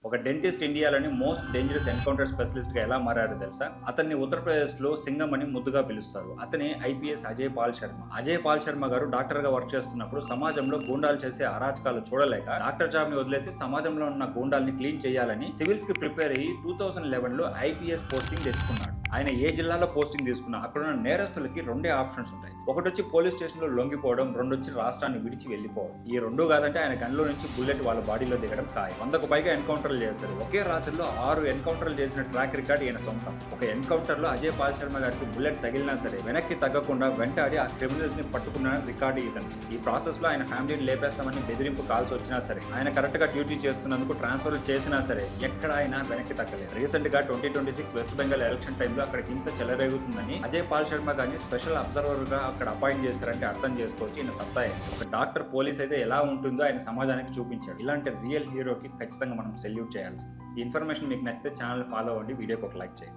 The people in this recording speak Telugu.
ఒక డెంటిస్ట్ ఇండియాలోని మోస్ట్ డేంజరస్ ఎన్కౌంటర్ స్పెషలిస్ట్ గా ఎలా మారాడో తెలుసా? అతన్ని ఉత్తరప్రదేశ్ లో సింగం అని ముద్దుగా పిలుస్తారు. అతనే ఐపీఎస్ అజయ్ పాల్ శర్మ. అజయ్ పాల్ శర్మ గారు డాక్టర్ గా వర్క్ చేస్తున్నప్పుడు సమాజంలో గూండాలు చేసే అరాచకాలు చూడలేక డాక్టర్ జాబ్ ని వదిలేసి సమాజంలో ఉన్న గూండాల్ని క్లీన్ చేయాలని సివిల్స్ కి ప్రిపేర్ అయ్యి 2011 లో ఐపీఎస్ పోస్టింగ్ తెచ్చుకున్నాడు. ఆయన ఏ జిల్లాలో పోస్టింగ్ తీసుకున్నా అక్కడున్న నేరస్తులకి రెండే ఆప్షన్స్ ఉంటాయి. ఒకటి వచ్చి పోలీస్ స్టేషన్ లో లొంగిపోవడం, రెండు వచ్చి రాష్ట్రాన్ని విడిచి వెళ్ళిపోవడం. ఈ రెండు కాదంటే ఆయన గన్లో నుంచి బుల్లెట్ వాళ్ళ బాడీలో దిగడం ఖాయం. 100కు పైగా ఎన్కౌంటర్లు చేశారు. ఒకే రాత్రిలో 6 ఎన్కౌంటర్లు చేసిన ట్రాక్ రికార్డ్ ఈయన సొంతం. ఒక ఎన్కౌంటర్ లో అజయ్ పాల్ శర్మ గారికి బుల్లెట్ తగిలినా సరే వెనక్కి తగ్గకుండా వెంటాడి ఆ క్రిమినల్స్ ని పట్టుకున్న రికార్డు ఇతను. ఈ ప్రాసెస్ లో ఆయన ఫ్యామిలీని లేపేస్తామని బెదిరింపు కాల్స్ వచ్చినా సరే, ఆయన కరెక్ట్ గా డ్యూటీ చేస్తున్నందుకు ట్రాన్స్ఫర్ చేసినా సరే ఎక్కడ ఆయన వెనక్కి తగ్గలేదు. రీసెంట్ గా 2026 వెస్ట్ బెంగాల్ ఎలక్షన్ టైంలో అక్కడ హింస చెలరేగుతుందని అజయ్ పాల్ శర్మ గారిని స్పెషల్ అబ్జర్వర్ గా అక్కడ అపాయింట్ చేశారంటే అర్థం చేసుకోవచ్చు ఈయన సత్తా ఏంటి. ఒక డాక్టర్ పోలీస్ అయితే ఎలా ఉంటుందో ఆయన సమాజానికి చూపించాడు. ఇలాంటి రియల్ హీరోకి ఖచ్చితంగా మనం సెల్యూట్ చేయాల్సింది. ఈ ఇన్ఫర్మేషన్ మీకు నచ్చితే ఛానల్ ఫాలో అవ్వండి, వీడియోకి ఒక లైక్ చేయండి.